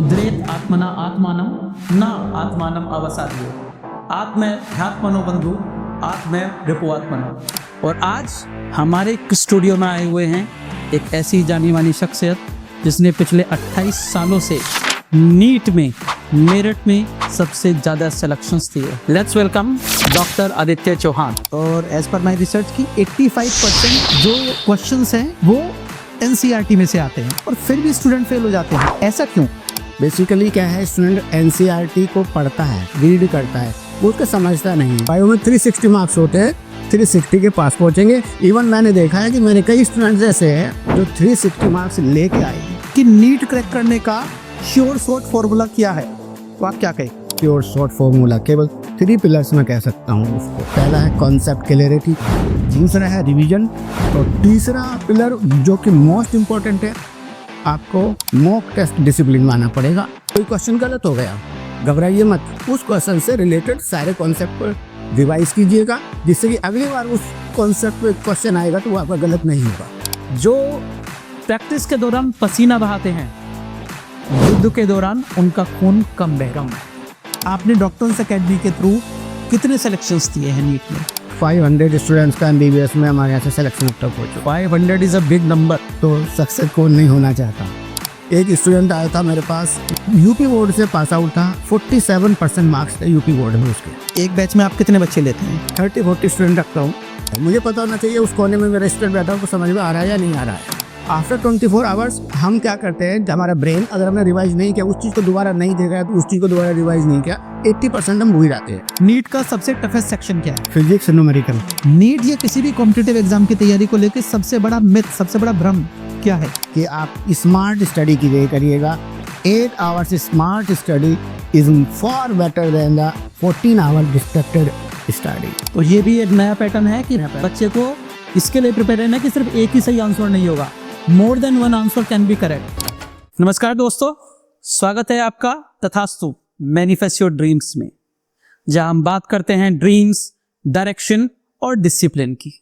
उद्रेत आत्मना आत्मानम न आत्मानम अवसाद्यो आत्मय ध्यात्मनो बंधु आत्मय रिपुआत्मनो। और आज हमारे स्टूडियो में आए हुए हैं एक ऐसी जानी मानी शख्सियत जिसने पिछले 28 सालों से नीट में मेरिट में सबसे ज़्यादा सिलेक्शंस दिए। Let's welcome doctor Aditya Chauhan. और एज पर माई रिसर्च की 85% जो क्वेश्चंस हैं वो एनसीईआरटी में से आते हैं और फिर भी स्टूडेंट फेल हो जाते हैं। ऐसा क्यों? बेसिकली क्या है, स्टूडेंट एनसीईआरटी को पढ़ता है, रीड करता है, वो उसको समझता नहीं है। बायो में 360 मार्क्स होते हैं, 360 के पास पहुंचेंगे। इवन मैंने देखा है कि मेरे कई स्टूडेंट्स ऐसे हैं जो 360 मार्क्स लेके आएंगे। कि नीट क्रैक करने का श्योर शॉर्ट फॉर्मूला क्या है, तो आप क्या कहें? प्योर शॉर्ट फॉर्मूला केवल 3 पिलर्स में कह सकता हूँ उसको। पहला है कॉन्सेप्ट क्लैरिटी, दूसरा है रिवीजन, और तीसरा पिलर जो कि मोस्ट इम्पोर्टेंट है, आपको मॉक टेस्ट डिसिप्लिन मानना पड़ेगा। कोई क्वेश्चन गलत हो गया, घबराइए मत, उस क्वेश्चन से रिलेटेड सारे कॉन्सेप्ट पर रिवाइज कीजिएगा, जिससे कि अगली बार उस कॉन्सेप्ट पे क्वेश्चन आएगा तो वो आपका गलत नहीं होगा। जो प्रैक्टिस के दौरान पसीना बहाते हैं, युद्ध के दौरान उनका खून कम बह। आपने डॉक्टर्स अकेडमी के थ्रू कितने सिलेक्शंस दिए हैं नीट में? 500 स्टूडेंट्स का एमबीबीएस में हमारे यहाँ से सिलेक्शन तक हो चुका। 500 इज़ अ बिग नंबर। तो सक्सेस कौन नहीं होना चाहता। एक स्टूडेंट आया था मेरे पास, यूपी बोर्ड से पास आउट था, 47% मार्क्स थे यूपी बोर्ड में उसके। एक बैच में आप कितने बच्चे लेते हैं? 30-40 स्टूडेंट रखता हूँ। मुझे पता होना चाहिए उस कोने में मेरा स्टूडेंट बैठा हो तो समझ में आ रहा है या नहीं आ रहा है। आफ्टर 24 आवर्स हम क्या करते हैं, हमारा ब्रेन अगर हमने रिवाइज नहीं किया, उस चीज़ को दोबारा नहीं देखा है तो उस चीज़ को दोबारा रिवाइज नहीं किया, 80% हम भूल जाते हैं। नीट का सबसे टफेस्ट सेक्शन क्या है? Physics, numerical. नीट या किसी भी कॉम्पिटिटिव एग्जाम की तैयारी को लेकर सबसे बड़ा मिथ, सबसे बड़ा भ्रम क्या है? कि आप स्मार्ट स्टडी करिएगा। 8 hours smart study is for better than the 14 hour distracted study. तो ये भी एक नया पैटर्न है कि बच्चे को इसके लिए प्रिपेयर रहना कि सिर्फ एक ही सही आंसर नहीं होगा, more than one answer can be correct. नमस्कार दोस्तों, स्वागत है आपका तथास्तु मैनिफेस्ट योर ड्रीम्स में, जहां हम बात करते हैं ड्रीम्स, डायरेक्शन और डिसिप्लिन की।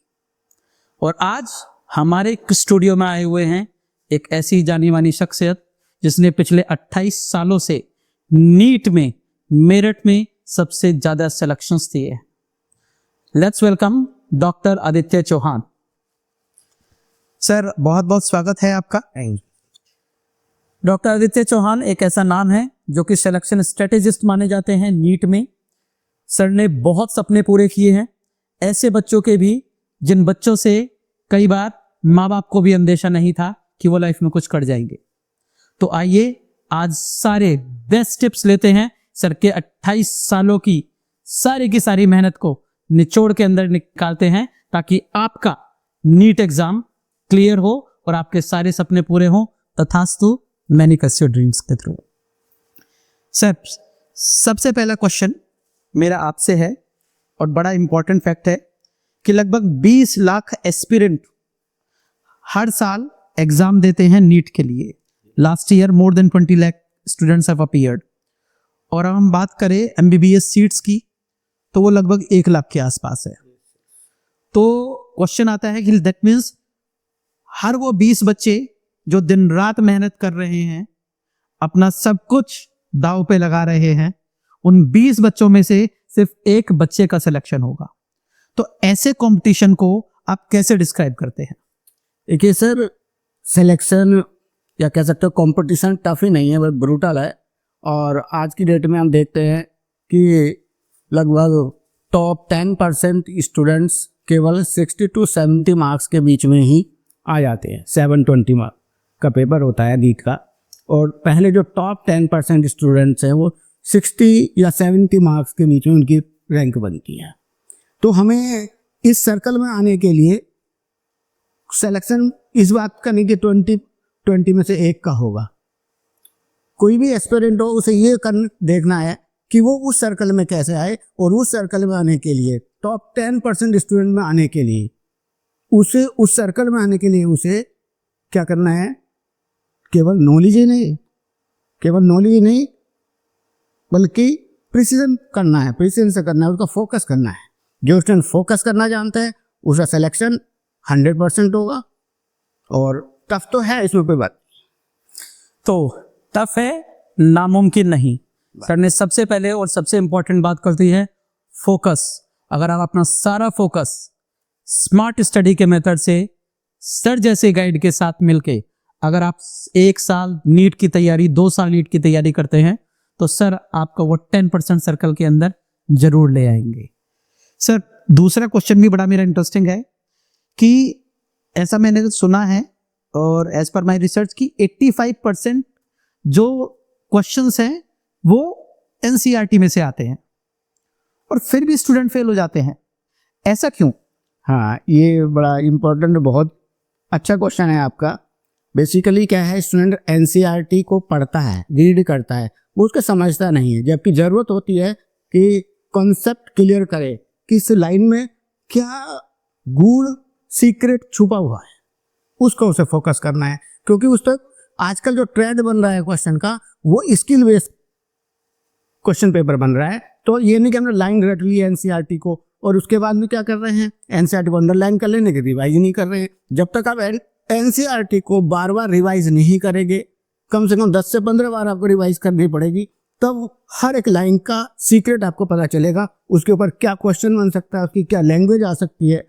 और आज हमारे स्टूडियो में आए हुए हैं एक ऐसी जानी मानी शख्सियत जिसने पिछले 28 सालों से नीट में मेरिट में सबसे ज्यादा सिलेक्शंस दिए हैं। Let's welcome doctor Aditya Chauhan. Sir बहुत बहुत स्वागत है आपका। डॉक्टर आदित्य चौहान एक ऐसा नाम है जो कि सिलेक्शन स्ट्रेटेजिस्ट माने जाते हैं नीट में। सर ने बहुत सपने पूरे किए हैं, ऐसे बच्चों के भी जिन बच्चों से कई बार माँ बाप को भी अंदेशा नहीं था कि वो लाइफ में कुछ कर जाएंगे। तो आइए आज सारे बेस्ट टिप्स लेते हैं सर के 28 सालों की सारी मेहनत को निचोड़ के अंदर निकालते हैं, ताकि आपका नीट एग्जाम क्लियर हो और आपके सारे सपने पूरे हों। तथास्तु मैनिफेस्ट योर ड्रीम्स के थ्रू। सर सबसे पहला क्वेश्चन मेरा आपसे है और बड़ा इंपॉर्टेंट फैक्ट है कि लगभग 20 लाख एस्पिरेंट हर साल एग्जाम देते हैं नीट के लिए। Last year more than 20 lakh students have appeared. और अब हम बात करें एमबीबीएस सीट्स की तो वो लगभग 1 लाख के आसपास है। तो क्वेश्चन आता है कि दैट मीन्स हर वो 20 बच्चे जो दिन रात मेहनत कर रहे हैं, अपना सब कुछ दांव पे लगा रहे हैं, उन 20 बच्चों में से सिर्फ एक बच्चे का सिलेक्शन होगा। तो ऐसे कंपटीशन को आप कैसे डिस्क्राइब करते हैं? देखिए सर, सिलेक्शन या कह सकते हो कंपटीशन टफ ही नहीं है, बस ब्रूटल है। और आज की डेट में हम देखते हैं कि लगभग टॉप 10% स्टूडेंट्स केवल 60 to 70 मार्क्स के बीच में ही आ जाते हैं। 720 मार्क्स का पेपर होता है नीट का, और पहले जो टॉप 10% स्टूडेंट्स हैं वो 60 या 70 मार्क्स के बीच में उनकी रैंक बनती है। तो हमें इस सर्कल में आने के लिए सिलेक्शन इस बात का नहीं कि 20 में से एक का होगा। कोई भी एस्पिरेंट हो उसे ये देखना है कि वो उस सर्कल में कैसे आए, और उस सर्कल में आने के लिए टॉप 10% स्टूडेंट में आने के लिए उसे उस सर्कल में आने के लिए उसे क्या करना है, केवल नॉलेज ही नहीं बल्कि प्रिसीजन करना है, प्रिसीजन से करना है, उसका फोकस करना है। जो स्टूडेंट फोकस करना जानता है उसका सिलेक्शन 100% होगा। और टफ तो है, इसमें कोई बात। तो टफ है नामुमकिन नहीं। सर ने सबसे पहले और सबसे इंपॉर्टेंट बात कर दी है फोकस। अगर आप अपना सारा फोकस स्मार्ट स्टडी के मेथड से सर जैसे गाइड के साथ मिलके अगर आप 1 साल नीट की तैयारी, 2 साल नीट की तैयारी करते हैं तो सर आपका वो 10% सर्कल के अंदर जरूर ले आएंगे। सर दूसरा क्वेश्चन भी बड़ा मेरा इंटरेस्टिंग है कि ऐसा मैंने सुना है और एज पर माय रिसर्च की 85% जो क्वेश्चंस हैं वो एनसीईआरटी में से आते हैं और फिर भी स्टूडेंट फेल हो जाते हैं, ऐसा क्यों? हाँ, ये बड़ा इम्पोर्टेंट, बहुत अच्छा क्वेश्चन है आपका। बेसिकली क्या है, स्टूडेंट एनसीईआरटी को पढ़ता है, रीड करता है, वो उसको समझता नहीं है, जबकि ज़रूरत होती है कि कॉन्सेप्ट क्लियर करे कि इस लाइन में क्या गूढ़ सीक्रेट छुपा हुआ है, उसको उसे फोकस करना है। क्योंकि उस तक आजकल जो ट्रेंड बन रहा है क्वेश्चन का वो स्किल बेस्ड क्वेश्चन पेपर बन रहा है। तो ये नहीं कि हमने लाइन रट ली है एनसीईआरटी को और उसके बाद में क्या कर रहे हैं, एनसीईआरटी को अंडरलाइन कर लेने के रिवाइज नहीं कर रहे हैं। जब तक आप एनसीईआरटी को बार बार रिवाइज नहीं करेंगे, कम से कम 10 से 15 बार आपको रिवाइज करनी पड़ेगी, तब हर एक लाइन का सीक्रेट आपको पता चलेगा, उसके ऊपर क्या क्वेश्चन बन सकता है, उसकी क्या लैंग्वेज आ सकती है,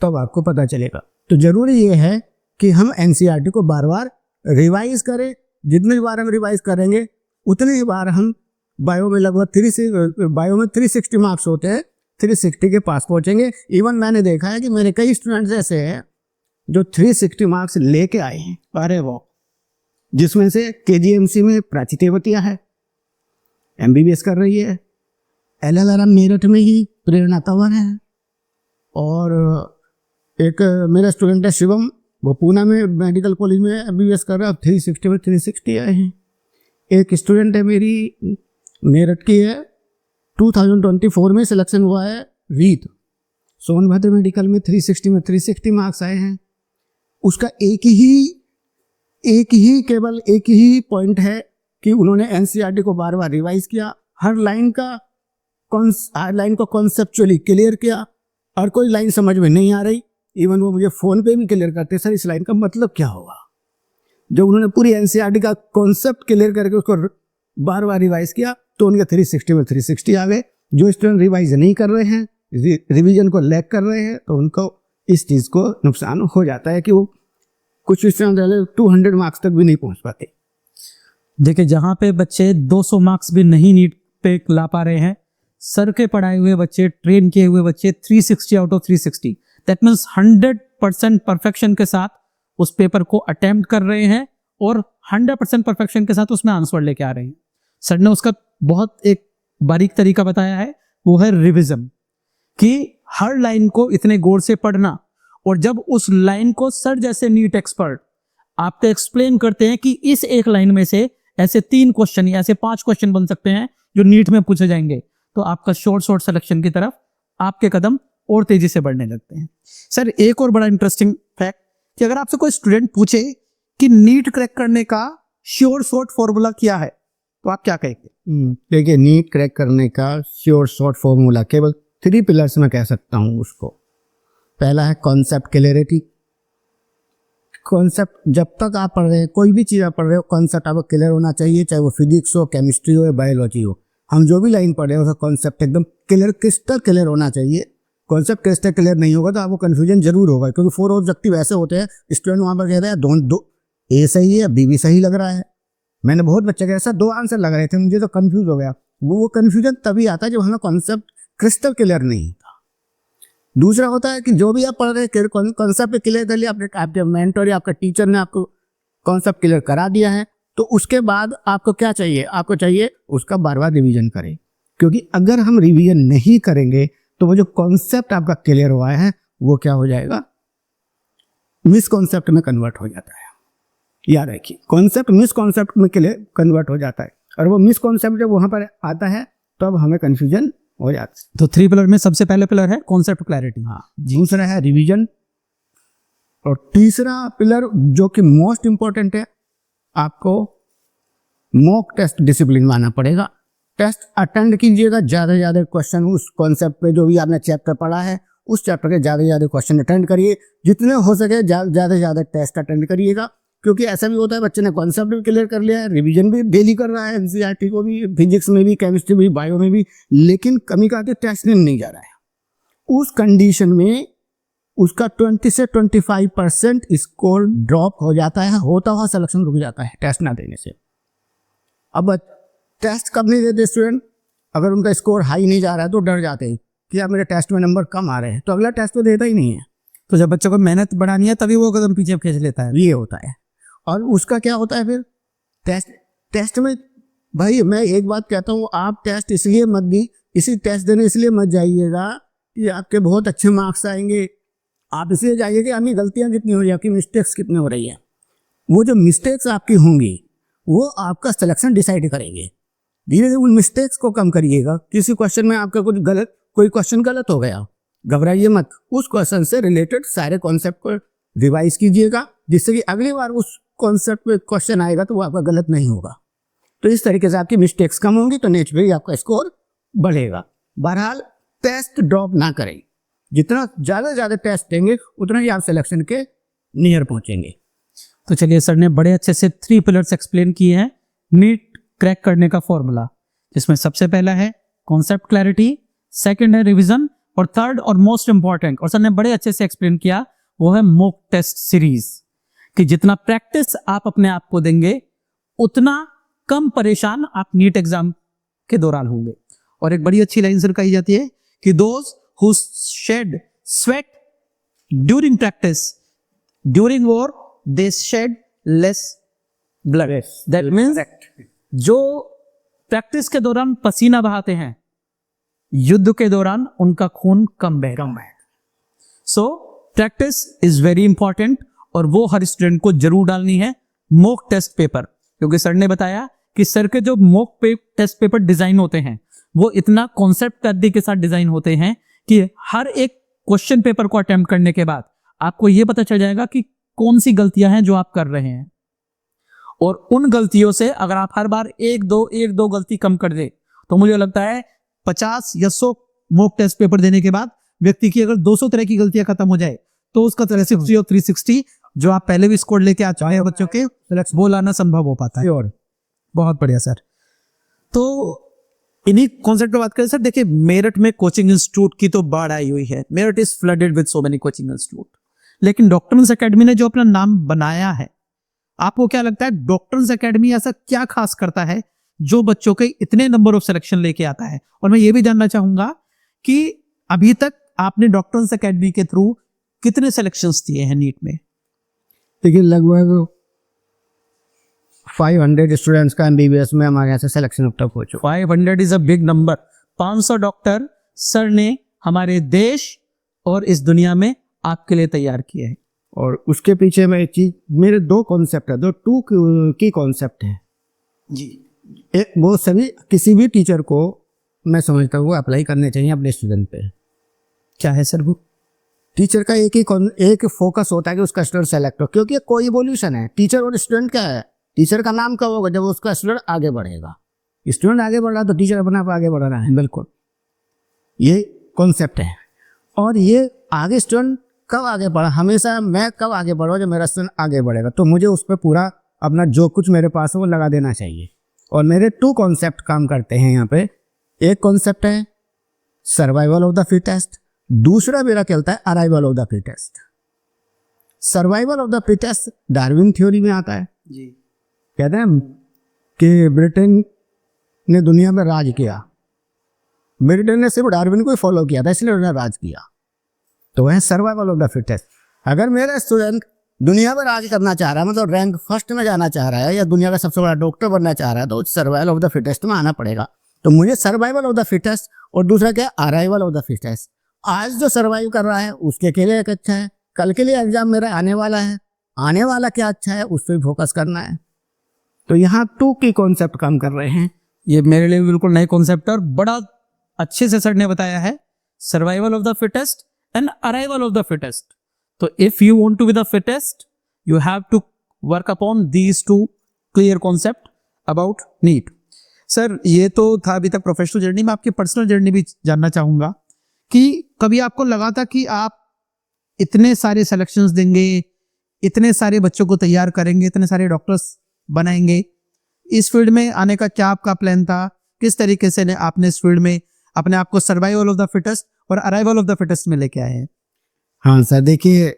तब आपको पता चलेगा। तो जरूरी ये है कि हम एनसीईआरटी को बार बार रिवाइज करें। जितनी बार हम रिवाइज करेंगे उतनी ही बार हम बायो में लगभग 360 मार्क्स होते हैं, 360 के पास पहुंचेंगे। इवन मैंने देखा है कि मेरे कई स्टूडेंट्स ऐसे हैं जो 360 मार्क्स लेके आए हैं। अरे वो, जिसमें से केजीएमसी में प्राची तेवतिया है, एमबीबीएस कर रही है, एलएलआरएम मेरठ में ही प्रेरणा तंवर है, और एक मेरा स्टूडेंट है शिवम, वो पूना में मेडिकल कॉलेज में एमबीबीएस कर रहा है, 360 में 360 आए हैं। एक स्टूडेंट है मेरी मेरठ की है, 2024 में सिलेक्शन हुआ है, रीत, सोनभद्र मेडिकल में 360 में 360 मार्क्स आए हैं। उसका केवल एक ही पॉइंट है कि उन्होंने एनसीईआरटी को बार बार रिवाइज किया, हर लाइन को कॉन्सेप्चुअली क्लियर किया, और कोई लाइन समझ में नहीं आ रही, इवन वो मुझे फ़ोन पे भी क्लियर करते, सर इस लाइन का मतलब क्या होगा। जब उन्होंने पूरी एनसीईआरटी का कॉन्सेप्ट क्लियर करके उसको बार बार रिवाइज किया तो उनके 360 में 360 आ गए। जो स्टूडेंट रिवाइज नहीं कर रहे हैं, रिवीजन को लैग कर रहे हैं, तो उनको इस चीज़ को नुकसान हो जाता है कि वो कुछ स्टूडेंट 200 मार्क्स तक भी नहीं पहुंच पाते। देखिए, जहाँ पे बच्चे 200 मार्क्स भी नहीं नीट पे ला पा रहे हैं, सर के पढ़ाए हुए बच्चे, ट्रेन किए हुए बच्चे 360 out of 360, that means 100% perfection के साथ उस पेपर को अटेम्प्ट कर रहे हैं और 100% परफेक्शन के साथ उसमें आंसर लेके आ रहे हैं। सर ने उसका बहुत एक बारीक तरीका बताया है, वो है रिविजन, कि हर लाइन को इतने गौर से पढ़ना, और जब उस लाइन को सर जैसे नीट एक्सपर्ट आपको एक्सप्लेन करते हैं कि इस एक लाइन में से ऐसे 3 क्वेश्चन या ऐसे 5 क्वेश्चन बन सकते हैं जो नीट में पूछे जाएंगे, तो आपका शॉर्ट सिलेक्शन की तरफ आपके कदम और तेजी से बढ़ने लगते हैं। सर एक और बड़ा इंटरेस्टिंग फैक्ट कि अगर आपसे कोई स्टूडेंट पूछे कि नीट क्रैक करने का श्योर शॉर्ट फॉर्मूला क्या है, तो आप क्या कहेंगे? देखिए, नीट क्रैक करने का श्योर शॉर्ट फॉर्मूला केवल 3 पिलर्स में कह सकता हूँ उसको। पहला है कॉन्सेप्ट क्लियरिटी। कॉन्सेप्ट जब तक आप पढ़ रहे हैं, कोई भी चीज़ आप पढ़ रहे हो, कॉन्सेप्ट आपको क्लियर होना चाहिए, चाहे वो फिजिक्स हो, केमिस्ट्री हो या बायोलॉजी हो। हम जो भी लाइन पढ़ रहे हैं उसका कॉन्सेप्ट एकदम क्लियर, क्रिस्टल क्लियर होना चाहिए। कॉन्सेप्ट क्रिस्टल क्लियर नहीं होगा तो आपको कन्फ्यूजन जरूर होगा, क्योंकि 4 ऑब्जेक्टिव ऐसे होते हैं, स्टूडेंट वहाँ पर कह रहे हैं दो ए सही है, बी भी सही लग रहा है। मैंने बहुत बच्चे के ऐसा 2 आंसर लग रहे थे, मुझे तो कंफ्यूज हो गया। वो कन्फ्यूजन तभी आता है जब हमें कॉन्सेप्ट क्रिस्टल क्लियर नहीं होता। दूसरा होता है कि जो भी आप पढ़ रहे हैं कॉन्सेप्ट क्लियर कर लिया, आपके मेंटर या आपका टीचर ने आपको कॉन्सेप्ट क्लियर करा दिया है, तो उसके बाद आपको क्या चाहिए, आपको चाहिए उसका बार बार रिवीजन करें। क्योंकि अगर हम रिवीजन नहीं करेंगे तो वो जो कॉन्सेप्ट आपका क्लियर हुआ है वो क्या हो जाएगा, मिसकॉन्सेप्ट में कन्वर्ट हो जाता है। याद रखिए, कॉन्सेप्ट मिसकॉन्सेप्ट में कन्वर्ट हो जाता है, और वो मिसकॉन्सेप्ट जब वहां पर आता है तो अब हमें कंफ्यूजन हो जाता है। तो 3 पिलर में सबसे पहले पिलर है कॉन्सेप्ट क्लैरिटी, हाँ, दूसरा है रिवीजन, और तीसरा पिलर जो कि मोस्ट इंपॉर्टेंट है, आपको मॉक टेस्ट डिसिप्लिन मानना पड़ेगा। टेस्ट अटेंड कीजिएगा, ज़्यादा से ज़्यादा क्वेश्चन उस कॉन्सेप्ट पे जो भी आपने चैप्टर पढ़ा है उस चैप्टर के ज़्यादा से ज़्यादा क्वेश्चन अटेंड करिए। जितने हो सके ज़्यादा से ज़्यादा टेस्ट अटेंड करिएगा, क्योंकि ऐसा भी होता है बच्चे ने कॉन्सेप्ट भी क्लियर कर लिया है, रिवीजन भी डेली कर रहा है, एनसीईआरटी को भी, फिजिक्स में भी, केमिस्ट्री में भी, बायो में भी, लेकिन कमी का टेस्ट नहीं जा रहा है। उस कंडीशन में उसका 20 से 25% स्कोर ड्रॉप हो जाता है, होता हुआ सिलेक्शन रुक जाता है टेस्ट ना देने से। अब टेस्ट कब नहीं देते स्टूडेंट? अगर उनका स्कोर हाई नहीं जा रहा है तो डर जाते हैं कि यार मेरे टेस्ट में नंबर कम आ रहे हैं, तो अगला टेस्ट तो देता ही नहीं है। तो जब बच्चों को मेहनत बढ़ानी है तभी वो कदम पीछे खींच लेता है। ये होता है। और उसका क्या होता है फिर टेस्ट में, भाई मैं एक बात कहता हूँ, आप टेस्ट इसलिए मत दी, इसी टेस्ट देने इसलिए मत जाइएगा कि आपके बहुत अच्छे मार्क्स आएंगे। आप इसलिए जाइए कि आपकी गलतियाँ कितनी हो रही है, आपकी मिस्टेक्स कितनी हो रही है। वो जो मिस्टेक्स आपकी होंगी वो आपका सिलेक्शन डिसाइड करेंगे। धीरे धीरे उन मिस्टेक्स को कम करिएगा। किसी क्वेश्चन में आपका कोई क्वेश्चन गलत हो गया, घबराइए मत, उस क्वेश्चन से रिलेटेड सारे कॉन्सेप्ट को रिवाइज कीजिएगा, जिससे कि अगली बार उस कॉन्सेप्ट पे क्वेश्चन आएगा तो वो आपका गलत नहीं होगा। तो इस तरीके से आपकी मिस्टेक्स कम होंगी तो नेचुरली आपका स्कोर बढ़ेगा। बहरहाल टेस्ट ड्रॉप ना करें, जितना ज़्यादा टेस्ट देंगे उतना ही आप सिलेक्शन के नियर पहुंचेंगे। तो चलिए, सर ने बड़े अच्छे से 3 पिलर्स एक्सप्लेन किए हैं नीट क्रैक करने का फॉर्मूला, जिसमें सबसे पहला है कॉन्सेप्ट क्लैरिटी, सेकंड है रिवीजन, और थर्ड और मोस्ट इंपॉर्टेंट, और सर ने बड़े अच्छे से एक्सप्लेन किया, वो है मॉक टेस्ट सीरीज, कि जितना प्रैक्टिस आप अपने आप को देंगे उतना कम परेशान आप नीट एग्जाम के दौरान होंगे। और एक बड़ी अच्छी लाइन सर कही जाती है कि those who shed sweat during practice, during war they shed less blood. That means जो प्रैक्टिस के दौरान पसीना बहाते हैं, युद्ध के दौरान उनका खून कम बहेगा। So practice is very important, और वो हर स्टूडेंट को जरूर डालनी है मॉक टेस्ट पेपर, क्योंकि सर ने बताया कि सर के जो मॉक टेस्ट पेपर डिजाइन होते हैं वो इतना कॉन्सेप्ट पद्धति के साथ डिजाइन होते हैं कि हर एक क्वेश्चन पेपर को अटेम्प्ट करने के बाद आपको ये पता चल जाएगा कि कौन सी गलतियां हैं जो आप कर रहे हैं, और उन गलतियों से अगर आप हर बार एक दो गलती कम कर दे तो मुझे लगता है 50 या 100 मॉक टेस्ट पेपर देने के बाद व्यक्ति की अगर 200 तरह की गलतियां खत्म हो जाए तो उसका 360 और 360 जो आप पहले भी स्कोर लेके आ चुके हैं बच्चों के, वो लाना संभव हो पाता है। और बहुत बढ़िया सर। तो इन्हीं कॉन्सेप्ट पर बात करें सर, देखिए मेरठ में कोचिंग इंस्टीट्यूट की तो बाढ़ आई हुई है, Meerut is flooded with so many coaching institute, लेकिन डॉक्टर्स एकेडमी ने जो अपना नाम बनाया है, आपको क्या लगता है डॉक्टर्स एकेडमी ऐसा क्या खास करता है जो बच्चों के इतने नंबर ऑफ सिलेक्शन लेके आता है? और मैं ये भी जानना चाहूंगा कि अभी तक आपने डॉक्टर्स एकेडमी के थ्रू कितने सिलेक्शंस दिए हैं नीट में? देखिए लगभग 500 स्टूडेंट्स का एमबीबीएस में हमारे यहाँ से सिलेक्शन अब तक हो चुका। 500 is a big number. 500 doctor sir ने हमारे देश और इस दुनिया में आपके लिए तैयार किए हैं। और उसके पीछे में एक चीज, मेरे 2 कॉन्सेप्ट है, 2 की कॉन्सेप्ट है जी। एक वो सभी किसी भी टीचर को मैं समझता हूँ अप्लाई करने चाहिए अपने स्टूडेंट पे। क्या है सर वो? टीचर का एक फोकस होता है कि उसका स्टूडेंट सेलेक्ट हो, क्योंकि ये को इवोल्यूशन है। टीचर और स्टूडेंट क्या है, टीचर का नाम कब होगा? जब उसका स्टूडेंट आगे बढ़ेगा। स्टूडेंट आगे बढ़ रहा तो टीचर अपने आप आगे बढ़ रहा है। बिल्कुल ये कॉन्सेप्ट है। और ये आगे स्टूडेंट कब आगे बढ़ा, हमेशा मैं कब आगे बढ़ा जब मेरा स्टूडेंट आगे बढ़ेगा, तो मुझे उस पर पूरा अपना जो कुछ मेरे पास है वो लगा देना चाहिए। और मेरे 2 कॉन्सेप्ट काम करते हैं यहाँ पे। एक कॉन्सेप्ट है सर्वाइवल ऑफ द फिटेस्ट, दूसरा मेरा कहता है arrival of the fittest. Survival of the fittest Darwin theory में आता है जी। कहते हैं कि ब्रिटेन ने दुनिया में राज किया, ब्रिटेन ने सिर्फ डार्विन को ही फॉलो किया था इसलिए उन्होंने राज किया, तो वह सर्वाइवल ऑफ द फिटेस्ट। अगर मेरा स्टूडेंट दुनिया में राज करना चाह रहा है, मतलब रैंक फर्स्ट में जाना चाह रहा है या दुनिया का सबसे बड़ा डॉक्टर बनना चाह रहा है, तो सर्वाइवल ऑफ द फिटेस्ट में आना पड़ेगा। तो मुझे सर्वाइवल ऑफ द फिटेस्ट और दूसरा क्या है अराइवल ऑफ द फिटेस्ट। आज जो सर्वाइव कर रहा है उसके लिए एक अच्छा है, कल के लिए एग्जाम मेरा आने वाला है, आने वाला क्या अच्छा है उस पर फोकस करना है। तो यहाँ 2 की कॉन्सेप्ट काम कर रहे हैं। ये मेरे लिए बिल्कुल नए कॉन्सेप्ट और बड़ा अच्छे से सर ने बताया है, survival of the fittest and arrival of the fittest. तो if you want to be the fittest you have to work upon these 2 clear concept about NEET. Sir ये तो था अभी तक प्रोफेशनल जर्नी में, आपकी पर्सनल जर्नी भी जानना चाहूंगा कि कभी आपको लगा था कि आप इतने सारे सिलेक्शंस देंगे, इतने सारे बच्चों को तैयार करेंगे, इतने सारे डॉक्टर्स बनाएंगे। इस फील्ड में आने का क्या आपका प्लान था? किस तरीके से आपने इस फील्ड में अपने आप को सर्वाइवल ऑफ द फिटेस्ट और अराइवल ऑफ द फिटेस्ट में लेके आए हैं? हाँ सर, देखिए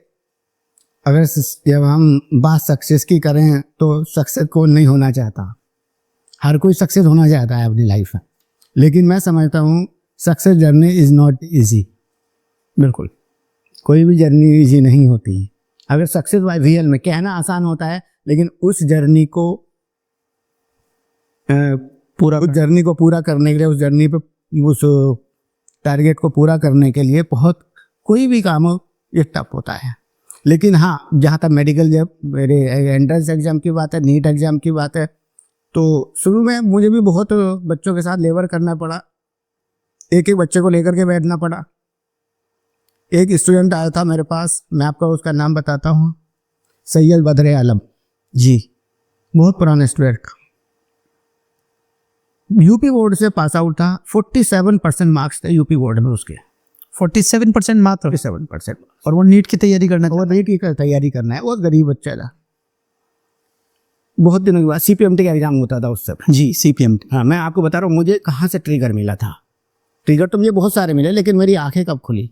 अगर जब हम बात सक्सेस की करें तो सक्सेस को नहीं होना चाहता, हर कोई सक्सेस होना चाहता है अपनी लाइफ में, लेकिन मैं समझता हूँ success journey is not easy. बिल्कुल कोई भी जर्नी इजी नहीं होती। अगर सक्सेस बाय रियल में कहना आसान होता है, लेकिन उस जर्नी को पूरा करने के लिए, उस जर्नी पे उस टारगेट को पूरा करने के लिए बहुत कोई भी काम हो ये टफ होता है। लेकिन हाँ, जहाँ तक मेडिकल, जब मेरे एंट्रेंस एग्ज़ाम की बात है, नीट एग्ज़ाम की बात है, तो शुरू में मुझे भी बहुत बच्चों के साथ लेबर करना पड़ा, एक एक बच्चे को लेकर के बैठना पड़ा। एक स्टूडेंट आया था मेरे पास, मैं आपको उसका नाम बताता हूँ, सैयद बदर आलम जी, बहुत पुराना स्टूडेंट, यूपी बोर्ड से पास आउट था। 47% मार्क्स थे यूपी बोर्ड में उसके, 47% मात्र, 47%। और वो नीट की तैयारी करना वो नीट की तैयारी करना है, बहुत गरीब बच्चा था। बहुत दिनों के बाद CPMT का एग्जाम होता था उस समय। जी, CPMT। हाँ, मैं आपको बता रहा हूँ मुझे कहाँ से ट्रिगर मिला था। ट्रिगर तो मुझे बहुत सारे मिले, लेकिन मेरी आंखें कब खुली,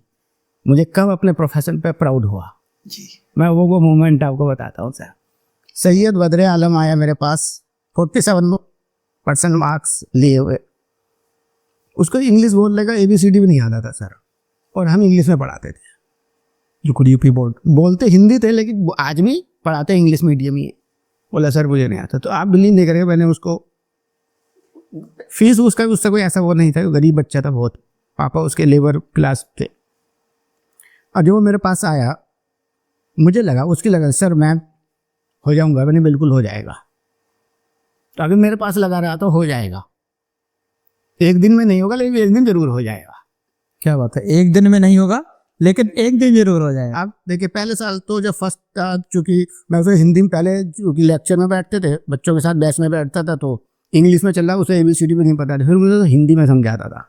मुझे कब अपने प्रोफेशन पे प्राउड हुआ जी, मैं वो मोमेंट आपको बताता हूँ सर। सैयद बदर आलम आया मेरे पास, 47% मार्क्स लिए हुए। उसको इंग्लिश बोलने का ABCD भी नहीं आता था सर, और हम इंग्लिश में पढ़ाते थे। यूपी बोर्ड बोलते हिंदी थे, लेकिन आज भी पढ़ाते इंग्लिश मीडियम ही। बोला सर मुझे नहीं आता, तो आप बिलीव नहीं करेंगे, मैंने उसको फीस उसका उससे कोई ऐसा वो नहीं था, गरीब बच्चा था बहुत, पापा उसके लेबर क्लास थे। और जब वो मेरे पास आया, मुझे लगा, उसकी लगा सर मैं हो जाऊंगा, मैंने बिल्कुल हो जाएगा। तो अभी मेरे पास लगा रहा तो हो जाएगा, एक दिन में नहीं होगा लेकिन एक दिन जरूर हो जाएगा। क्या बात है, एक दिन में नहीं होगा लेकिन एक दिन जरूर हो जाएगा। आप देखिए, पहले साल तो जब फर्स्ट था, चूँकि मैं उसे हिंदी में पहले, चूँकि लेक्चर में बैठते थे बच्चों के साथ, बैच में बैठता था, तो इंग्लिश में चल रहा, उसे ABCD भी नहीं पता था, फिर मुझे तो हिंदी में समझाता था।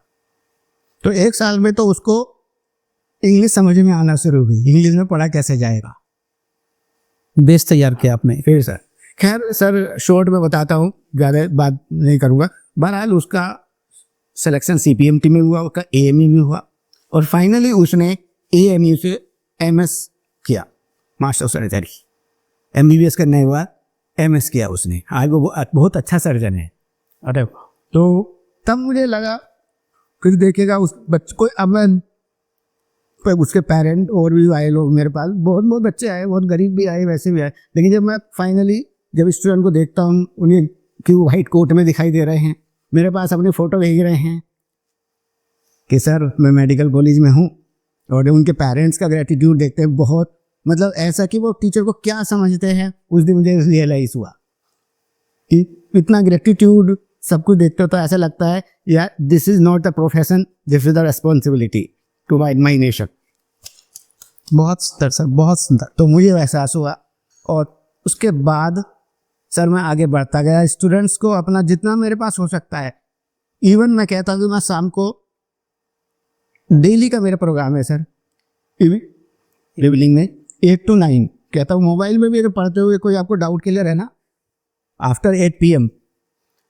तो एक साल में तो उसको इंग्लिश समझ में आना शुरू हुई, इंग्लिश में पढ़ा कैसे जाएगा, बेस तैयार किया आपने। फिर सर, खैर सर शॉर्ट में बताता हूँ, ज़्यादा बात नहीं करूँगा। बहरहाल उसका सिलेक्शन CPMT में हुआ, उसका AME में हुआ, और फाइनली उसने AMU से MS किया, मास्टर ऑफ सर्जरी। MBBS करने के बाद MS किया उसने, आज वो बहुत अच्छा सर्जन है। अरे तो तब मुझे लगा, फिर देखेगा उस बच्चे को, अब मैं उसके पेरेंट और भी आए लोग मेरे पास, बहुत बच्चे आए, बहुत गरीब भी आए, वैसे भी आए। लेकिन जब मैं फाइनली जब स्टूडेंट को देखता हूँ, उन्हें कि वो वाइट कोट में दिखाई दे रहे हैं, मेरे पास अपनी फ़ोटो भेज रहे हैं कि सर मैं मेडिकल कॉलेज में हूँ, और उनके पेरेंट्स का ग्रेटिट्यूड देखते हैं, बहुत मतलब ऐसा कि वो टीचर को क्या समझते हैं, उस दिन मुझे रियलाइज़ हुआ कि इतना ग्रेटिट्यूड सब कुछ देखते हो तो ऐसा लगता है यार, this is not a profession, this is the responsibility to my nation. बहुत सुंदर सर, बहुत सुंदर। तो मुझे एहसास हुआ, और उसके बाद सर मैं आगे बढ़ता गया, स्टूडेंट्स को अपना जितना मेरे पास हो सकता है, इवन मैं कहता हूँ कि मैं शाम को डेली का मेरा प्रोग्राम है सर, इवनिंग में 8 to 9 कहता हूँ। मोबाइल में भी अगर पढ़ते हुए कोई आपको डाउट क्लियर है ना, आफ्टर 8 PM,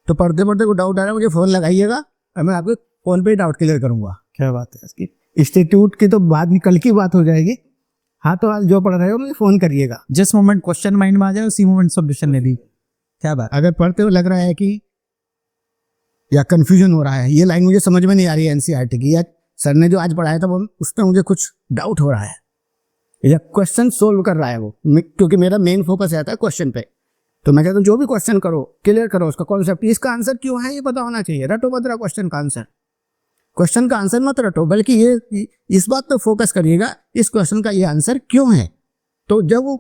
तो पढ़ते पढ़ते कोई डाउट आ रहा है, मुझे फ़ोन लगाइएगा और मैं आपके फ़ोन पे ही डाउट क्लियर करूँगा। क्या बात है इसकी। इंस्टीट्यूट की तो बाद में कल की बात हो जाएगी। हाँ, तो आज जो पढ़ रहे हो मुझे फ़ोन करिएगा, जिस मोमेंट क्वेश्चन माइंड में आ जाए उसी मोमेंट सॉल्यूशन ले ली। क्या बात। अगर पढ़ते हुए लग रहा है कि या कन्फ्यूजन हो रहा है, ये लाइन मुझे समझ में नहीं आ रही है NCERT की, या सर ने जो आज पढ़ाया था वो उसमें मुझे कुछ डाउट हो रहा है, या क्वेश्चन सोल्व कर रहा है वो, क्योंकि मेरा मेन फोकस रहता है क्वेश्चन पे, तो मैं कहता हूँ जो भी क्वेश्चन करो क्लियर करो, उसका कॉन्सेप्ट, इसका आंसर क्यों है ये पता होना चाहिए। रटो मत रहा क्वेश्चन का आंसर, क्वेश्चन का आंसर मत रटो, बल्कि ये इस बात पे फोकस करिएगा इस क्वेश्चन का ये आंसर क्यों है। तो जब वो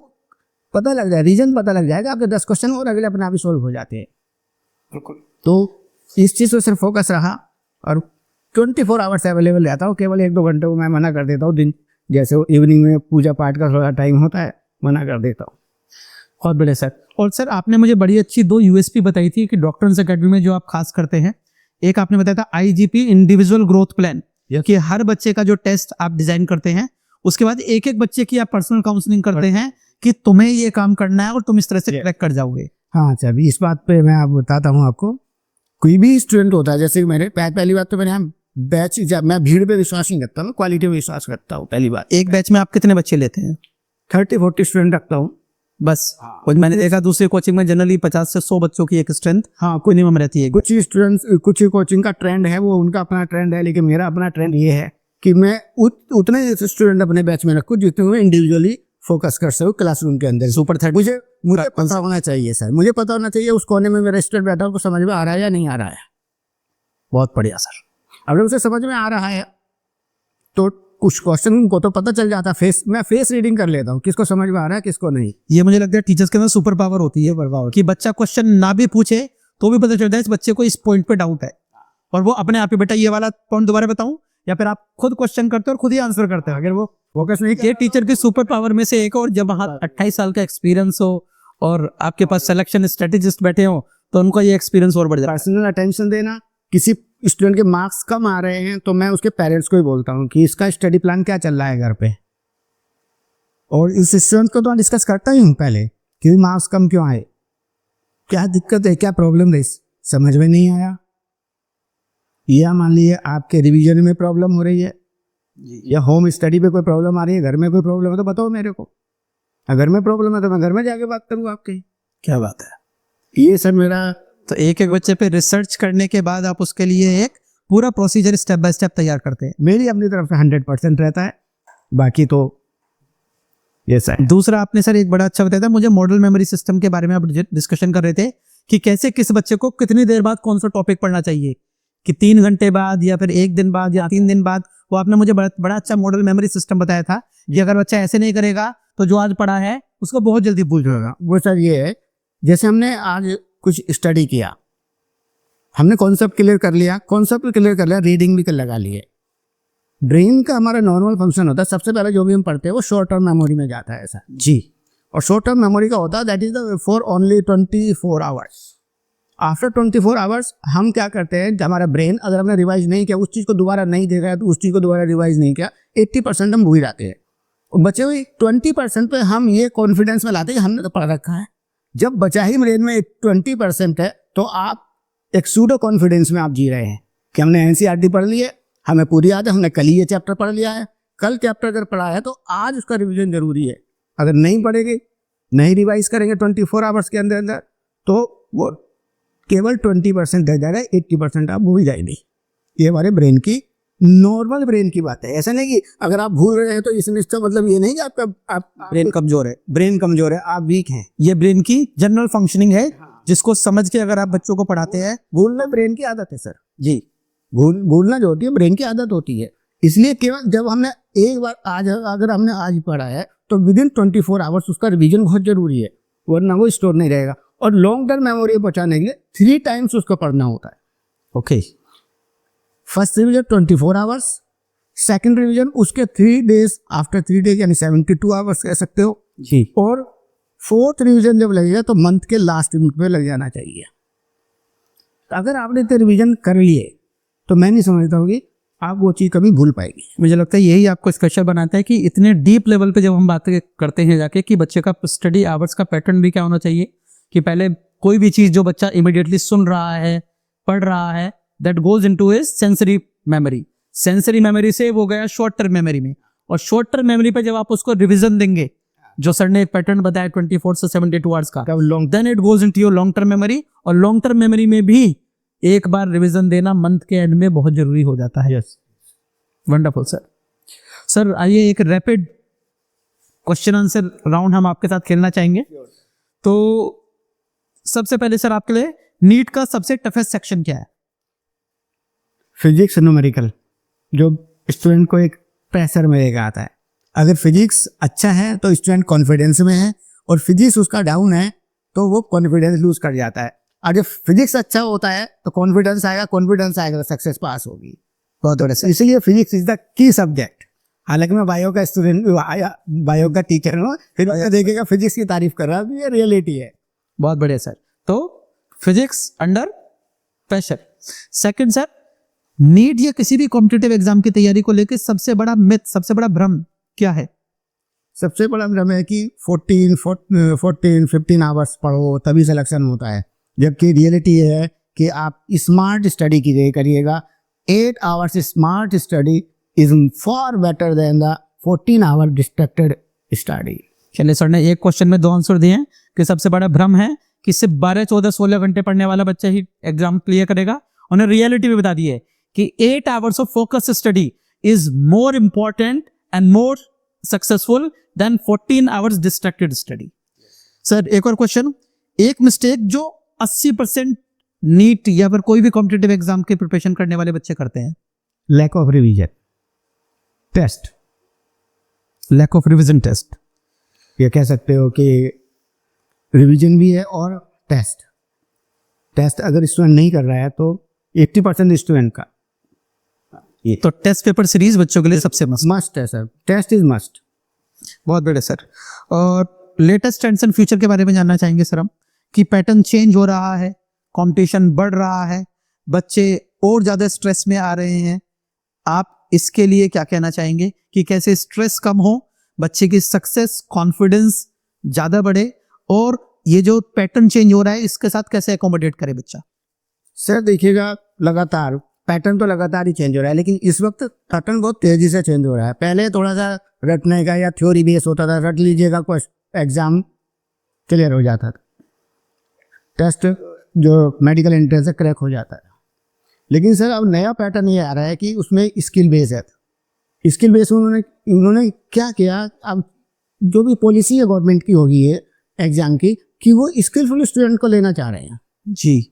पता लग जाए, रीजन पता लग जाएगा, आपके 10 क्वेश्चन और अगले अपने आप ही सोल्व हो जाते हैं। बिल्कुल। तो इस चीज़ पर सिर्फ फोकस रहा, और 24 आवर्स अवेलेबल रहता हूँ, केवल 1-2 घंटे को मैं मना कर देता हूँ दिन, जैसे वो इवनिंग में पूजा पाठ का थोड़ा टाइम होता है, मना कर देता हूँ। बहुत बढ़िया सर। और सर आपने मुझे बड़ी अच्छी 2 USP बताई थी कि डॉक्टर्स अकेडमी में जो आप खास करते हैं। एक आपने बताया था IGP इंडिविजुअल ग्रोथ प्लान, कि हर बच्चे का जो टेस्ट आप डिजाइन करते हैं, उसके बाद एक एक बच्चे की आप पर्सनल काउंसलिंग करते हैं कि तुम्हें ये काम करना है और तुम इस तरह से क्रैक कर जाओगे? हाँ अच्छा, अभी इस बात पे मैं आप बताता हूँ आपको। कोई भी स्टूडेंट होता है, जैसे मेरे पहली बात तो मैंने हम बैच, जब मैं भीड़ पे विश्वास नहीं करता, मैं क्वालिटी पे विश्वास करता हूँ। पहली बात, एक बैच में आप कितने बच्चे लेते हैं? 30-40 स्टूडेंट रखता हूँ बस। और मैंने देखा दूसरी कोचिंग में जनरली 50 से 100 बच्चों की एक स्ट्रेंथ हाँ मिनिमम रहती है। कुछ स्टूडेंट्स, कुछ कोचिंग का ट्रेंड है, वो उनका अपना ट्रेंड है, लेकिन मेरा अपना ट्रेंड ये है कि मैं उतने स्टूडेंट अपने बैच में रखूँ जितने मैं इंडिविजुअली फोकस कर सकूँ क्लासरूम के अंदर। सुपर 30 मुझे पता होना चाहिए सर, मुझे पता होना चाहिए उस कोने में मेरा स्टूडेंट बैठा, उसको समझ में आ रहा है या नहीं आ रहा है। बहुत बढ़िया सर। अगर उसे समझ में आ रहा है तो कुछ क्वेश्चन को तो पता चल जाता है। मैं फेस रीडिंग कर लेता हूँ, किसको समझ में आ रहा है किसको नहीं। ये मुझे लगता है टीचर्स के अंदर सुपर पावर होती है कि बच्चा क्वेश्चन ना भी पूछे तो भी पता चलता है इस बच्चे को इस पॉइंट पे डाउट है, और वो अपने आप ही बेटा ये वाला पॉइंट दोबारा बताऊं, या फिर आप खुद क्वेश्चन करते हो और खुद ही आंसर करते हो। अगर वो फोकस नहीं, ये टीचर की सुपर पावर में से एक। और जब वहाँ 28 साल का एक्सपीरियंस हो और आपके पास सिलेक्शन स्ट्रेटेजिस्ट बैठे हो तो उनका ये एक्सपीरियंस और बढ़ जाता है। पर्सनल अटेंशन देना, किसी स्टूडेंट के मार्क्स कम आ रहे हैं तो मैं उसके पेरेंट्स को ही बोलता हूँ कि इसका स्टडी प्लान क्या चल रहा है घर पे, और इस स्टूडेंट को तो डिस्कस करता ही हूँ पहले कि मार्क्स कम क्यों आए, क्या दिक्कत है, क्या प्रॉब्लम रही, समझ में नहीं आया, या मान लीजिए आपके रिवीजन में प्रॉब्लम हो रही है, या होम स्टडी पे कोई प्रॉब्लम आ रही है, घर में कोई प्रॉब्लम है तो बताओ मेरे को। अगर में प्रॉब्लम है तो मैं घर में जाके बात करूँ आपके। क्या बात है। ये सर मेरा, तो एक एक बच्चे पे रिसर्च करने के बाद आप उसके लिए एक पूरा प्रोसीजर स्टेप बाय स्टेप तैयार करते हैं। मेरी अपनी तरफ से 100% रहता है, बाकी तो ये सर। दूसरा आपने सर एक बड़ा अच्छा बताया था, मुझे मॉडल मेमोरी सिस्टम के बारे में आप डिस्कशन कर रहे थे कि कैसे किस बच्चे को कितनी देर बाद कौन सा टॉपिक पढ़ना चाहिए, कि 3 घंटे बाद या फिर 1 दिन बाद या 3 दिन बाद। वो आपने मुझे बड़ा अच्छा मॉडल मेमोरी सिस्टम बताया था कि अगर बच्चा ऐसे नहीं करेगा तो जो आज पढ़ा है उसको बहुत जल्दी भूल जाएगा। वो सर ये है, जैसे हमने आज कुछ स्टडी किया, हमने कॉन्सेप्ट क्लियर कर लिया, रीडिंग भी कर लगा लिए। ब्रेन का हमारा नॉर्मल फंक्शन होता है, सबसे पहले जो भी हम पढ़ते हैं वो शॉर्ट टर्म मेमोरी में जाता है ऐसा जी। और शॉर्ट टर्म मेमोरी का होता है that is the for only 24 hours. After 24 hours हम क्या करते हैं, हमारा ब्रेन अगर हमने रिवाइज नहीं किया, उस चीज़ को दोबारा नहीं देखा है तो उस चीज़ को दोबारा रिवाइज नहीं किया, 80% हम भूल जाते हैं। और बचे हुए 20% पे हम ये कॉन्फिडेंस में लाते हैं कि हमने तो पढ़ रखा है। जब बचा ही ब्रेन में 20% है तो आप एक सूडो कॉन्फिडेंस में आप जी रहे हैं कि हमने एनसीईआरटी पढ़ ली है, हमें पूरी याद है, हमने कल ही ये चैप्टर पढ़ लिया है, कल चैप्टर अगर पढ़ा है तो आज उसका रिवीजन जरूरी है। अगर नहीं पढ़ेंगे, नहीं रिवाइज करेंगे 24 आवर्स के अंदर तो वो केवल 20% रह जाएगा, 80% आप भूल जाएंगे। ये हमारे ब्रेन की नॉर्मल ब्रेन की बात है। ऐसा नहीं कि अगर आप भूल रहे हैं तो इसका मतलब ये नहीं कि आपका ब्रेन कमजोर है, ब्रेन कमजोर है, आप वीक हैं। ये ब्रेन की जनरल फंक्शनिंग है जिसको समझ के अगर आप बच्चों को पढ़ाते हैं। भूलना ब्रेन की आदत है सर जी। भूलना जो होती है ब्रेन की आदत होती है। इसलिए केवल जब हमने एक बार अगर हमने आज पढ़ा है तो विदिन 24 आवर्स उसका रिवीजन बहुत जरूरी है, वरना वो स्टोर नहीं रहेगा। और लॉन्ग टर्म मेमोरी बचाने के लिए 3 टाइम्स उसको पढ़ना होता है। Okay. First revision 24 hours, second revision उसके 3 डेज, आफ्टर 3 डेज यानी 72 आवर्स कह सकते हो जी। और फोर्थ रिवीजन जब लगेगा तो मंथ के लास्ट वीक पे लग जाना चाहिए। अगर आपने तो रिवीजन कर लिए तो मैं नहीं समझता हूँ कि आप वो चीज़ कभी भूल पाएगी। मुझे लगता है यही आपको स्पेशल बनाता है कि इतने डीप लेवल पे जब हम बात करते हैं जाके कि बच्चे का स्टडी आवर्स का पैटर्न भी क्या होना चाहिए, कि पहले कोई भी चीज़ जो बच्चा इमीडिएटली सुन रहा है, पढ़ रहा है, that goes into his sensory memory. Sensory memory से वो गया शॉर्ट टर्म मेमोरी में, और शॉर्ट टर्म मेमोरी पे जब आप उसको रिवीजन देंगे, जो सर ने एक पैटर्न बताया 24 से 72 आवर्स का, then it goes into your long term memory. और लॉन्ग टर्म मेमोरी में भी एक बार रिवीजन देना मंथ के एंड में बहुत जरूरी हो जाता है। Yes, wonderful sir. सर आइए एक रैपिड क्वेश्चन आंसर राउंड हम आपके साथ खेलना चाहेंगे। तो सबसे पहले सर आपके लिए नीट का सबसे टफेस्ट सेक्शन क्या है? फिजिक्स न्यूमेरिकल, जो स्टूडेंट को एक प्रेशर में लेकर आता है। अगर फिजिक्स अच्छा है तो स्टूडेंट कॉन्फिडेंस में है, और फिजिक्स उसका डाउन है तो वो कॉन्फिडेंस लूज कर जाता है। अगर फिजिक्स अच्छा होता है तो कॉन्फिडेंस आएगा तो सक्सेस पास होगी। बहुत बड़ा, इसलिए physics is the key subject. हालांकि मैं बायो का स्टूडेंट, बायो का टीचर हूँ, फिर देखेगा फिजिक्स की तारीफ कर रहा है, ये रियलिटी है। बहुत बढ़िया सर। तो physics under pressure. Second sir, NEET या किसी भी कॉम्पिटिटिव एग्जाम की तैयारी को लेकर सबसे बड़ा मिथ, सबसे बड़ा भ्रम क्या है? सबसे बड़ा भ्रम है कि 15 आवर्स पढ़ो तभी सिलेक्शन होता है, जबकि रियलिटी है कि आप स्मार्ट स्टडी करिएगा। 8 hours smart study is for better than the 14 hour distracted study. चलिए सर ने एक क्वेश्चन में 2 आंसर दिए हैं कि सबसे बड़ा भ्रम है कि सिर्फ 12, 14, 16 घंटे पढ़ने वाला बच्चा ही एग्जाम क्लियर करेगा। उन्होंने रियलिटी भी बता दी है कि 8 hours of focus study is more important and more successful than 14 hours distracted study. Sir एक और क्वेश्चन, एक मिस्टेक जो 80% नीट या फिर कोई भी कॉम्पिटिटिव एग्जाम की प्रिपरेशन करने वाले बच्चे करते हैं, lack of revision test, lack of revision test. ये कह सकते हो कि रिवीजन भी है और टेस्ट अगर स्टूडेंट नहीं कर रहा है तो 80% स्टूडेंट का तो टेस्ट पेपर सीरीज बच्चों के लिए सबसे मस्ट है सर, टेस्ट इज मस्ट। बहुत बढ़िया सर। और लेटेस्ट ट्रेंड्स एंड फ्यूचर के बारे में जानना चाहेंगे सर हम, कि पैटर्न चेंज हो रहा है, कंपटीशन बढ़ रहा है, बच्चे और ज़्यादा स्ट्रेस में आ रहे हैं, आप इसके लिए क्या कहना चाहेंगे कि कैसे स्ट्रेस कम हो, बच्चे की सक्सेस कॉन्फिडेंस ज़्यादा बढ़े, और ये जो पैटर्न चेंज हो रहा है इसके साथ कैसे अकोमोडेट करे बच्चा? सर देखिएगा, लगातार पैटर्न तो लगातार ही चेंज हो रहा है, लेकिन इस वक्त पैटर्न बहुत तेजी से चेंज हो रहा है। पहले थोड़ा सा रटने का या थ्योरी बेस होता था, रट लीजिएगा क्वेश्चन एग्जाम क्लियर हो जाता था, टेस्ट जो मेडिकल एंट्रेंस है क्रैक हो जाता है। लेकिन सर अब नया पैटर्न ये आ रहा है कि उसमें स्किल बेस है। स्किल बेस उन्होंने क्या किया, अब जो भी पॉलिसी है गवर्नमेंट की होगी है एग्जाम की, कि वो स्किलफुल स्टूडेंट को लेना चाह रहे हैं जी।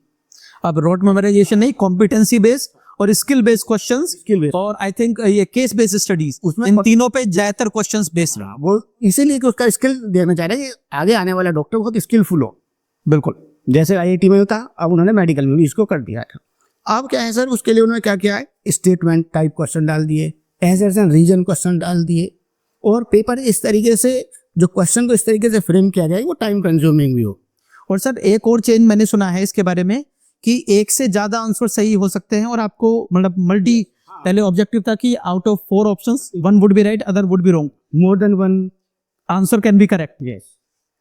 अब रोड मेमोराइजेशन नहीं, कॉम्पिटेंसी बेस्ड और skill based questions, skill base, और आई थिंक ये केस बेस्ड स्टडीज, उसमें इन तीनों पे ज्यादातर क्वेश्चंस बेस्ड रहा। वो इसीलिए कि उसका स्किल देखना चाह रहे हैं कि आगे आने वाला डॉक्टर बहुत स्किलफुल हो। बिल्कुल, जैसे आईआईटी में होता, अब उन्होंने मेडिकल में भी इसको कर दिया है। अब क्या है सर, उसके लिए उन्होंने क्या किया है, स्टेटमेंट टाइप क्वेश्चन डाल दिए, एज एन रीजन क्वेश्चन डाल दिए, और पेपर इस तरीके से जो क्वेश्चन को इस तरीके से फ्रेम किया जाए वो टाइम कंज्यूमिंग भी हो। और सर एक और चेंज मैंने सुना है इसके बारे में कि एक से ज्यादा आंसर सही हो सकते हैं, और आपको मतलब मल्टी, पहले ऑब्जेक्टिव था कि out of 4 options 1 would be right, other would be wrong, more than 1 answer can be correct. Yes,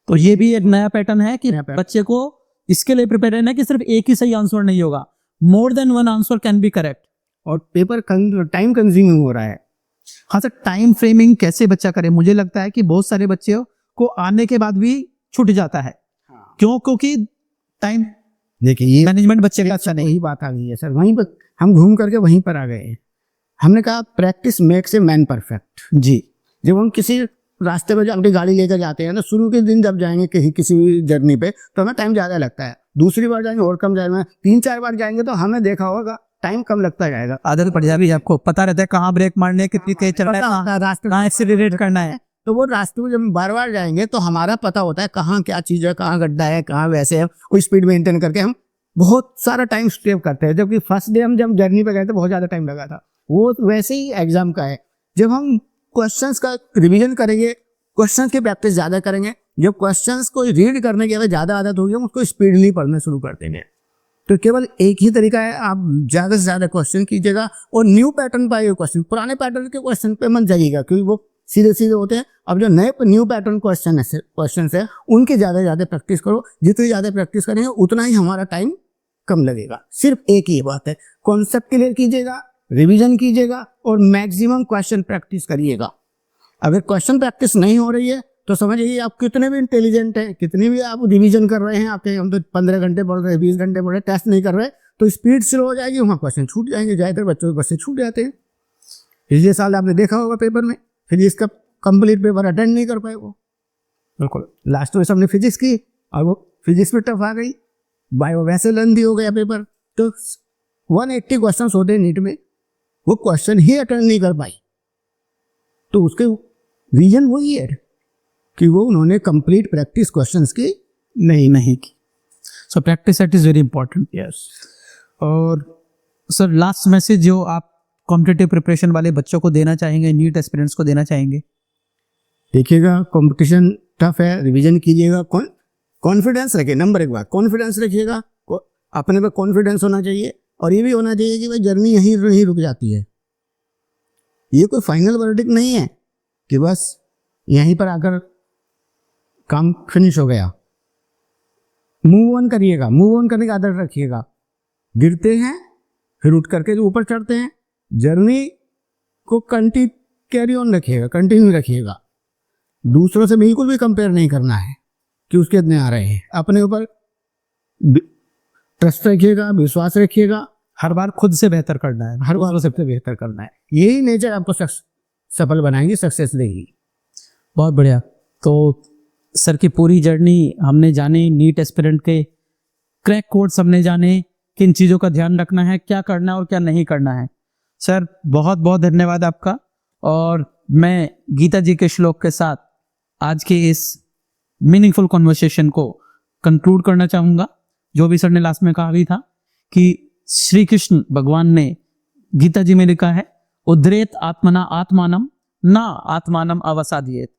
तो ये भी एक नया पैटर्न है कि नया pattern। बच्चे को इसके लिए प्रिपेयर रहना है कि सिर्फ एक ही सही आंसर नहीं होगा, more than 1 answer can be correct. और पेपर टाइम कंज्यूमिंग हो रहा है। हाँ सर, टाइम फ्रेमिंग कैसे बच्चा करे? मुझे लगता है कि बहुत सारे बच्चे को आने के बाद भी छूट जाता है। क्यों? क्योंकि टाइम देखिए ये मैनेजमेंट बच्चे का अच्छा नहीं। वही बात आ गई है सर, वहीं पर हम घूम करके वहीं पर आ गए हैं। हमने कहा practice makes a man perfect. जी, जब हम किसी रास्ते में अपनी गाड़ी लेकर जाते हैं ना, शुरू के दिन जब जाएंगे कहीं किसी भी जर्नी पे तो हमें टाइम ज़्यादा लगता है, दूसरी बार जाएंगे और कम जाएगा, 3-4 बार जाएंगे तो हमें देखा होगा टाइम कम लगता जाएगा। आदत पड़ जाएगी, आपको पता रहता है कहाँ ब्रेक मारने है, कितनी तेज चलना है, रास्ते कहाँ एक्सीलरेट करना है। तो वो रास्ते में जब बार बार जाएंगे तो हमारा पता होता है कहाँ क्या चीज़ है, कहाँ गड्ढा है, कहाँ वैसे है, वो स्पीड मेंटेन करके हम बहुत सारा टाइम सेव करते हैं। जबकि फर्स्ट डे हम जब जर्नी पे गए तो बहुत ज़्यादा टाइम लगा था। वो वैसे ही एग्जाम का है, जब हम क्वेश्चंस का रिवीजन करेंगे, क्वेश्चंस की प्रैक्टिस ज़्यादा करेंगे, जब क्वेश्चंस को रीड करने की अगर ज़्यादा आदत होगी हम उसको स्पीडली पढ़ना शुरू कर देंगे। तो केवल एक ही तरीका है, आप ज़्यादा से ज़्यादा क्वेश्चन कीजिएगा और न्यू पैटर्न पाइए क्वेश्चन, पुराने पैटर्न के क्वेश्चन पे मत जाइएगा क्योंकि वो सीधे सीधे होते हैं। अब जो नए न्यू पैटर्न क्वेश्चन है उनकी ज़्यादा प्रैक्टिस करो। जितनी ज़्यादा प्रैक्टिस करेंगे उतना ही हमारा टाइम कम लगेगा। सिर्फ एक ही बात है, कॉन्सेप्ट क्लियर कीजिएगा, रिवीजन कीजिएगा और मैक्सिमम क्वेश्चन प्रैक्टिस करिएगा। अगर क्वेश्चन प्रैक्टिस नहीं हो रही है तो समझिए आप कितने भी इंटेलिजेंट हैं, कितनी भी आप रिवीजन कर रहे हैं, आपके हम तो 15 घंटे पढ़ रहे हैं, 20 घंटे पढ़ रहे हैं, टेस्ट नहीं कर रहे तो स्पीड स्लो हो जाएगी, वहाँ क्वेश्चन छूट जाएंगे। ज़्यादातर बच्चों के बच्चे छूट जाते हैं। पिछले साल आपने देखा होगा पेपर में फिजिक्स का कंप्लीट पेपर अटेंड नहीं कर पाए वो, बिल्कुल लास्ट में सबने फिजिक्स की और वो फिजिक्स में टफ आ गई, बायो वैसे लेंथी हो गया पेपर। तो 180 क्वेश्चन होते हैं नीट में, वो क्वेश्चन ही अटेंड नहीं कर पाई। तो उसके रीजन वही है कि वो उन्होंने कंप्लीट प्रैक्टिस क्वेश्चंस की नहीं की। So practice that is very important. Yes. और सर लास्ट मैसेज जो आप कॉम्पिटिटिव प्रिपरेशन वाले बच्चों को देना चाहेंगे, नीट एस्पिरेंट्स को देना चाहेंगे? देखिएगा कंपटीशन टफ है, रिवीजन कीजिएगा, कॉन्फिडेंस रखिए। नंबर 1 बात कॉन्फिडेंस रखिएगा, अपने पे कॉन्फिडेंस होना चाहिए और ये भी होना चाहिए कि भाई जर्नी यहीं रुक जाती है। ये कोई फाइनल वर्डिक्ट नहीं है कि बस यहीं पर आकर काम फिनिश हो गया। मूव ऑन करिएगा, मूव ऑन करने का आदत रखिएगा। गिरते हैं फिर उठ करके ऊपर चढ़ते हैं। जर्नी को कैरी ऑन रखिएगा, कंटिन्यू रखिएगा। दूसरों से बिल्कुल भी कंपेयर नहीं करना है कि उसके इतने आ रहे हैं। अपने ऊपर ट्रस्ट रखिएगा, विश्वास रखिएगा। हर बार खुद से बेहतर करना है, हर बार सबसे बेहतर करना है। यही नेचर आपको सफल बनाएगी, सक्सेस देगी। बहुत बढ़िया। तो सर की पूरी जर्नी हमने जानी, नीट एस्पिरेंट के क्रैक कोड्स हमने जाने, किन चीज़ों का ध्यान रखना है, क्या करना है और क्या नहीं करना है। सर बहुत बहुत धन्यवाद आपका। और मैं गीता जी के श्लोक के साथ आज के इस मीनिंगफुल कॉन्वर्सेशन को कंक्लूड करना चाहूँगा। जो भी सर ने लास्ट में कहा भी था कि श्री कृष्ण भगवान ने गीता जी में लिखा है, उद्धरेत आत्मना आत्मानम ना आत्मानम अवसादियेत,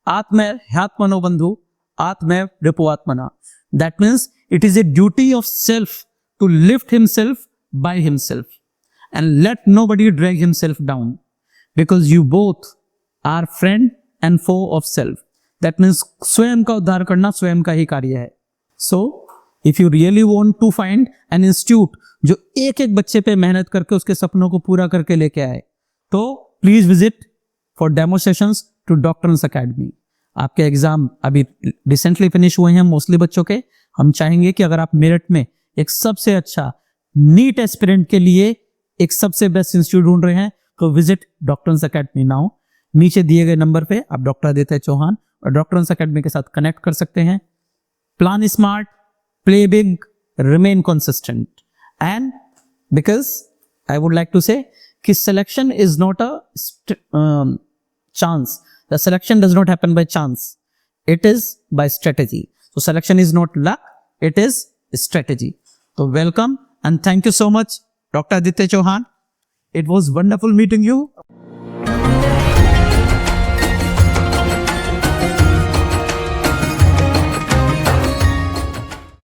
आत्मैव ह्यात्मनो बंधु आत्मैव रिपुआत्मना। That means it is a duty of self to lift himself by himself and let nobody drag himself down, because you both are friend and foe of self. That means स्वयं का उद्धार करना स्वयं का ही कार्य है। So if you really want to find an institute जो एक एक बच्चे पे मेहनत करके उसके सपनों को पूरा करके लेके आए, तो please visit for demo sessions to doctors academy. आपके एग्जाम अभी रिसेंटली फिनिश हुए हैं मोस्टली बच्चों के। हम चाहेंगे कि अगर आप मेरिट में एक सबसे अच्छा नीट एस्पिरेंट के लिए एक सबसे बेस्ट इंस्टीट्यूट ढूंढ रहे हैं, तो विजिट डॉक्टर्स अकेडमी नाउ। नीचे दिए गए नंबर पे आप डॉक्टर आदित्य चौहान और डॉक्टर्स अकेडमी के साथ कनेक्ट कर सकते हैं। Plan smart, play big, remain consistent. And because I would like to say कि selection is not a chance, the selection does not happen by chance, it is by strategy. So selection is not luck, it is strategy. So welcome and thank you so much, Dr. Aditya Chauhan. It was wonderful meeting you.